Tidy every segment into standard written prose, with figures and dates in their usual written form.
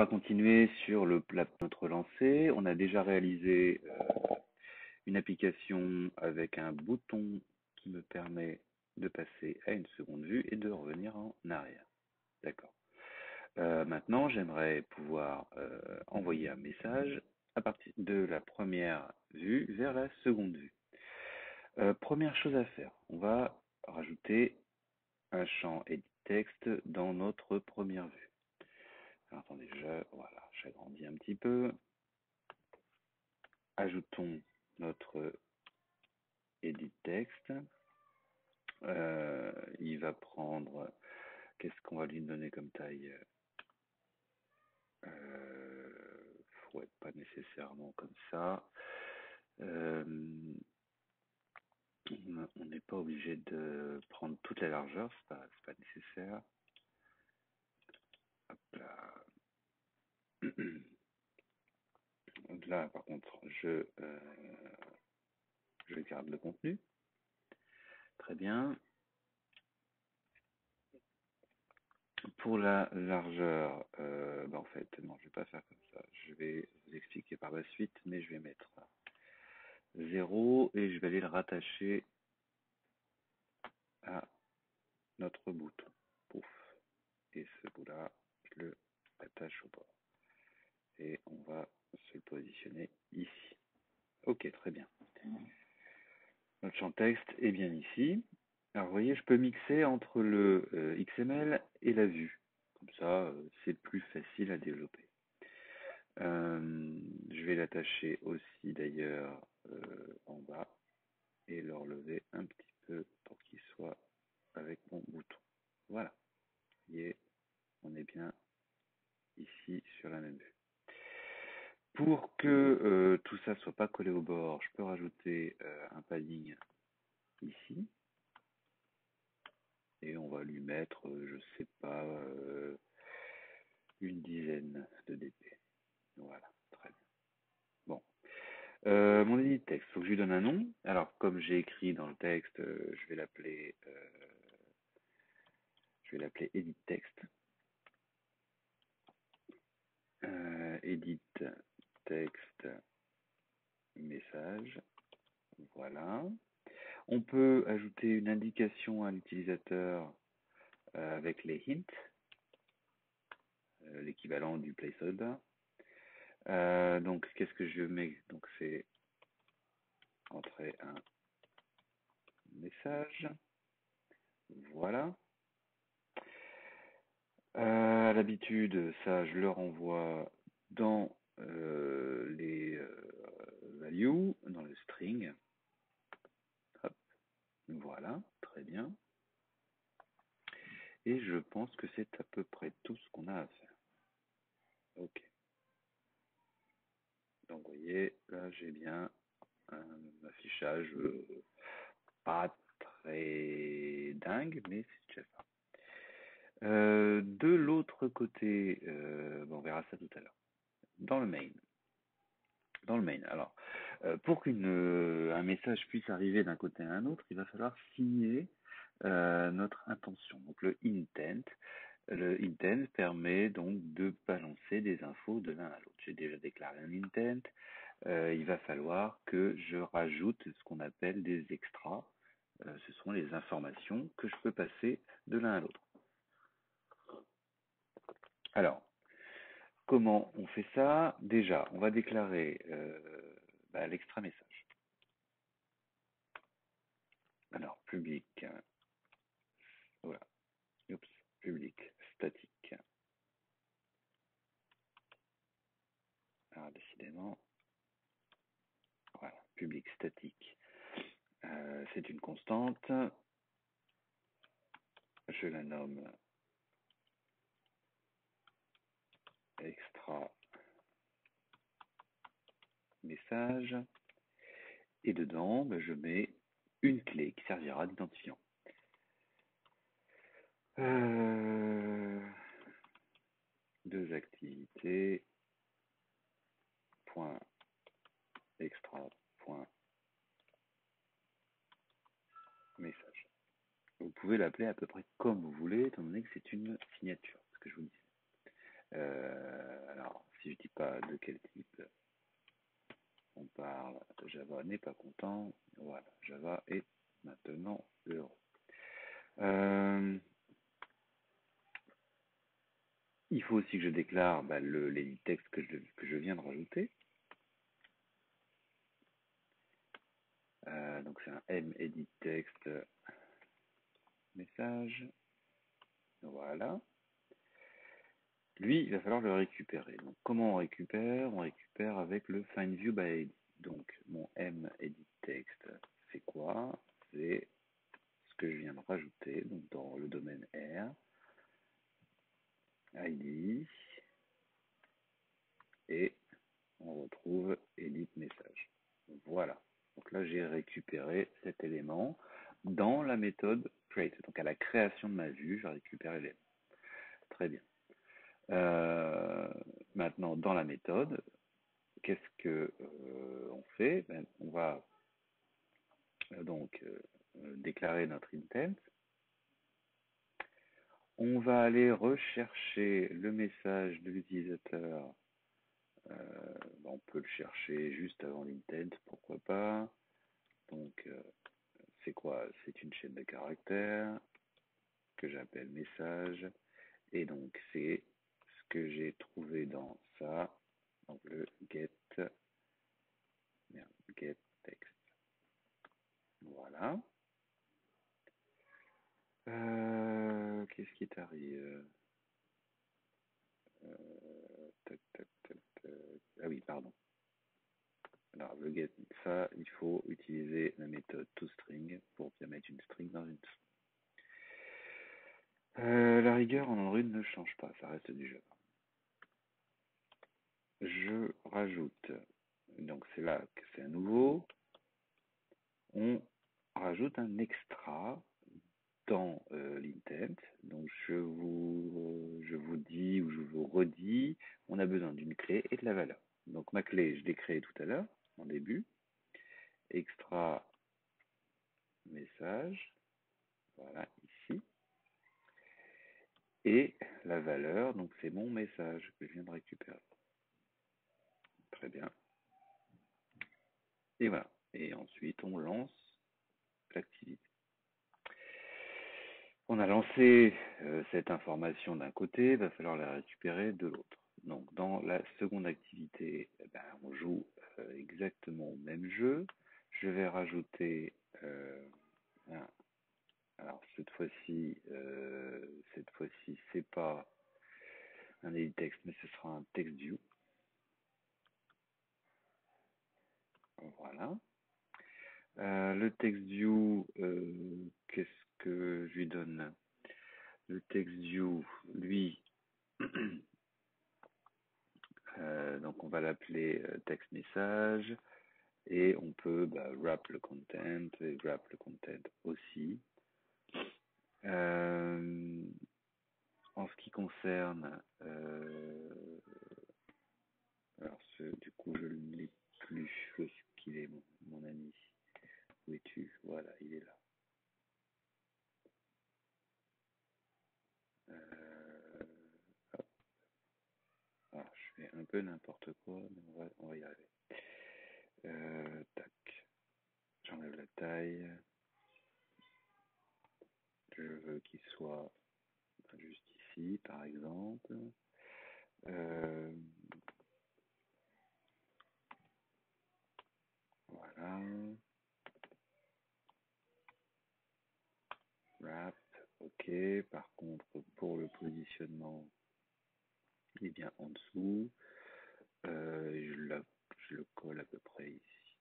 va continuer sur notre lancée. On a déjà réalisé une application avec un bouton qui me permet de passer à une seconde vue et de revenir en arrière. D'accord. Maintenant, j'aimerais pouvoir envoyer un message à partir de la première vue vers la seconde vue. Première chose à faire, on va rajouter un champ edit text dans notre première vue. Alors, attendez, j'agrandis un petit peu. Ajoutons notre edit text. Il va prendre, qu'est-ce qu'on va lui donner comme taille? Ouais, pas nécessairement comme ça. On n'est pas obligé de prendre toute la largeur, c'est pas nécessaire. Hop là. Là, par contre, je garde le contenu. Très bien. Pour la largeur, en fait, non, je vais pas faire comme ça. Je vais vous expliquer par la suite, mais je vais mettre 0 et je vais aller le rattacher à notre bouton. Pouf. Et ce bout-là, je le attache au bord. Et on va se le positionner ici. Ok, très bien. Notre champ texte est bien ici. Alors, vous voyez, je peux mixer entre le XML et la vue. Comme ça, c'est plus facile à développer. Je vais l'attacher aussi d'ailleurs en bas et le relever un petit peu pour qu'il soit avec mon bouton. Voilà. Vous voyez, on est bien ici sur la même vue. Pour que tout ça soit pas collé au bord, je peux rajouter un padding ici. Et on va lui mettre, je sais pas, une dizaine de dp. Voilà, très bien. Bon. Mon edit texte, il faut que je lui donne un nom. Alors, comme j'ai écrit dans le texte, je vais l'appeler edit text. Edit text message. Voilà. On peut ajouter une indication à l'utilisateur avec les hints, l'équivalent du placeholder. Donc, qu'est-ce que je mets? Donc, c'est entrer un message. Voilà. À l'habitude, ça, je le renvoie dans les values, dans le string. Hop. Voilà, très bien. Et je pense que c'est à peu près tout ce qu'on a à faire. Ok. Donc, vous voyez, là, j'ai bien un affichage pas très dingue, mais c'est déjà ça. De l'autre côté, on verra ça tout à l'heure. Dans le main. Alors, pour qu'un message puisse arriver d'un côté à un autre, il va falloir signer notre intention. Donc le intent. Le intent permet donc de balancer des infos de l'un à l'autre. J'ai déjà déclaré un intent. Il va falloir que je rajoute ce qu'on appelle des extras. Ce sont les informations que je peux passer de l'un à l'autre. Alors, comment on fait ça? Déjà, on va déclarer l'extra message. Alors, public, voilà, public statique. Alors, décidément, voilà, public statique. C'est une constante. Je la nomme extra message. Et dedans, je mets une clé qui servira d'identifiant. Deux activités. Point extra. Point message. Vous pouvez l'appeler à peu près comme vous voulez, étant donné que c'est une signature, ce que je vous disais. Alors, si je dis pas de quel type on parle, Java n'est pas content. Voilà, Java est maintenant heureux. Il faut aussi que je déclare les textes que je viens de rajouter. Donc c'est un medit text message. Voilà. Lui, il va falloir le récupérer. Donc comment on récupère? On récupère avec le find view by ID. Donc mon medit text, c'est quoi? C'est ce que je viens de rajouter, donc dans le domaine R, ID, et on retrouve edit message. Voilà. Donc là, j'ai récupéré cet élément dans la méthode create. Donc à la création de ma vue, je récupère l'élément. Très bien. Maintenant, dans la méthode, qu'est-ce que on fait? On va donc déclarer notre intent. On va aller rechercher le message de l'utilisateur. On peut le chercher juste avant l'intent, pourquoi pas. Donc, c'est quoi? C'est une chaîne de caractères que j'appelle message. Et donc, c'est ce que j'ai trouvé dans ça. Donc, le get text. Voilà. Qu'est-ce qui t'arrive? Tac, tac, tac, tac. Ah oui, pardon. Alors, le get, ça, il faut utiliser la méthode toString pour bien mettre une string dans une string. La rigueur en Android ne change pas, ça reste du Java. Je rajoute, donc c'est là que c'est à nouveau, on rajoute un extra dans l'intent. Donc je vous dis ou je vous redis, on a besoin d'une clé et de la valeur. Donc ma clé, je l'ai créée tout à l'heure, en début. Extra message, voilà, ici. Et la valeur, donc c'est mon message que je viens de récupérer. Très bien. Et voilà. Et ensuite, on lance l'activité. On a lancé cette information d'un côté, il va falloir la récupérer de l'autre. Donc, dans la seconde activité, on joue exactement au même jeu. Je vais rajouter alors cette fois-ci, c'est pas un edit text, mais ce sera un text view. Voilà. Le text view, qu'est-ce que je lui donne? Le text view, lui, donc on va l'appeler text message et on peut wrap le content et wrap le content aussi. En ce qui concerne, alors du coup je ne l'ai plus, où est-ce qu'il est mon ami? Où es-tu? Voilà, il est là. Alors, je fais un peu n'importe quoi, mais on va y arriver. Tac. J'enlève la taille. Je veux qu'il soit juste ici, par exemple. Voilà. Wrap. OK. Par contre, pour le positionnement, il est bien en dessous. Je le colle à peu près ici.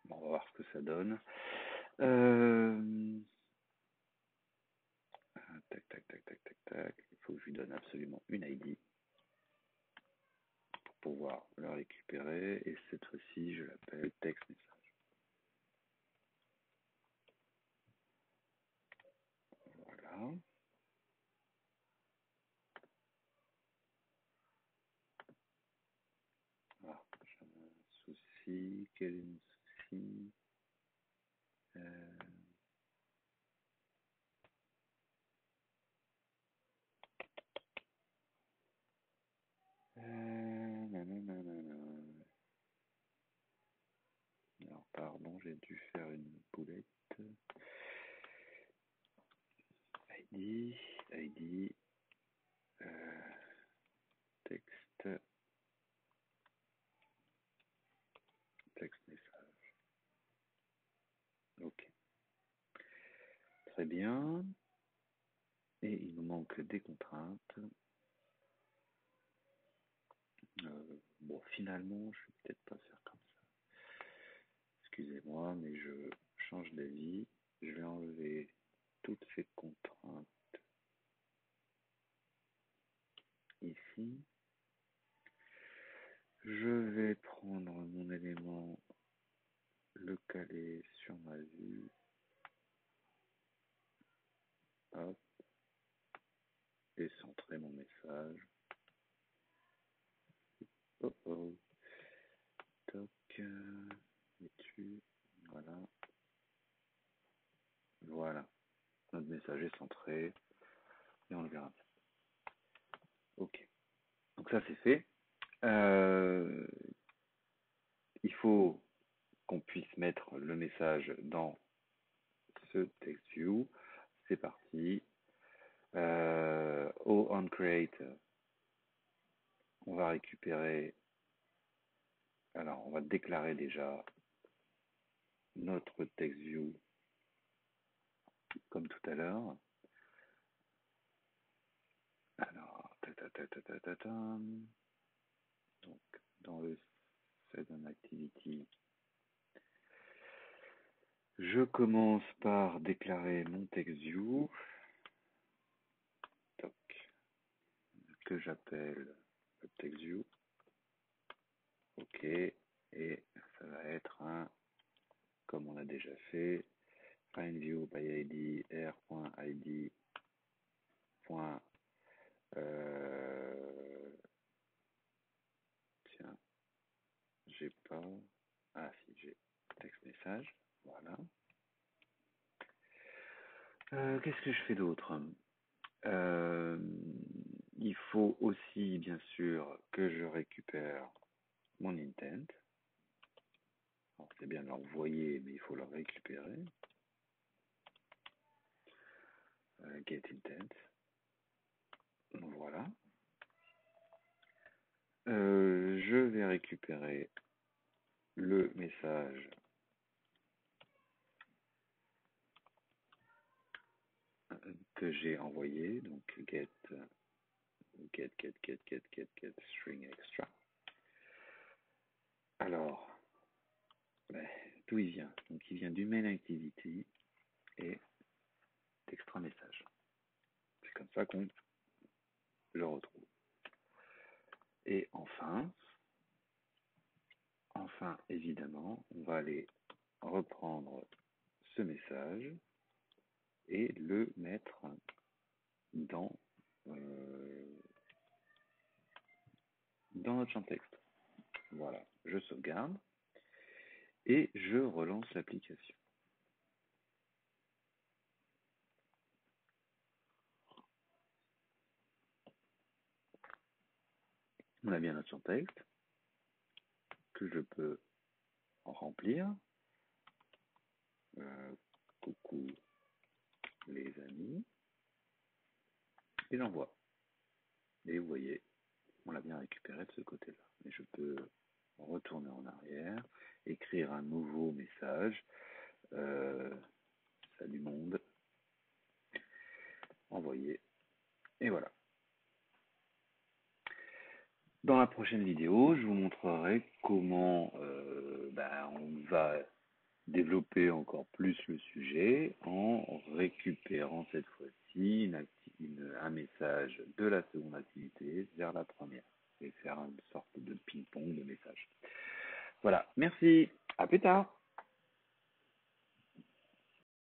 Bon, on va voir ce que ça donne. Tac, tac, tac, tac, tac, tac. Il faut que je lui donne absolument une ID pour pouvoir le récupérer. Et cette fois-ci, je l'appelle text message. Voilà. Ah, j'ai un souci. Quel est le souci? Pardon, j'ai dû faire une boulette. ID, texte message. Ok. Très bien. Et il nous manque des contraintes. Bon, finalement, je vais peut-être pas faire comme ça. Excusez-moi, mais je change d'avis. Je vais enlever toutes ces contraintes ici. Je vais prendre mon élément, le caler sur ma vue. Hop. Et centrer mon message. Oh oh. Toc. Et tu. Voilà. Voilà. Notre message est centré. Et on le verra. Ok. Donc ça c'est fait. Il faut qu'on puisse mettre le message dans ce text view. C'est parti. Au onCreate, on va récupérer. Alors, on va déclarer déjà notre text view comme tout à l'heure. Alors, donc, dans le set on activity, je commence par déclarer mon text view, que j'appelle le text view. Ok, et ça va être un, comme on a déjà fait, find view by id r.id. Tiens, j'ai pas. Ah si, j'ai texte message. Voilà. Qu'est-ce que je fais d'autre? Il faut aussi, bien sûr, que je récupère mon intent. Alors, c'est bien de l'envoyer, mais il faut le récupérer. Get intent. Voilà. Je vais récupérer le message que j'ai envoyé, donc get string extra. Alors, d'où il vient? Donc il vient du main activity et d'extra message. C'est comme ça qu'on le retrouve. Et enfin, évidemment, on va aller reprendre ce message et le mettre dans notre champ texte. Voilà, je sauvegarde et je relance l'application. On a bien notre champ texte que je peux remplir. Coucou les amis. Et j'envoie. Et vous voyez, on l'a bien récupéré de ce côté-là. Mais je peux retourner en arrière, écrire un nouveau message. Salut monde. Envoyer. Et voilà. Dans la prochaine vidéo, je vous montrerai comment on va développer encore plus le sujet en récupérant cette fois-ci un message de la seconde activité vers la première et faire une sorte de ping-pong de messages. Voilà, merci, à plus tard.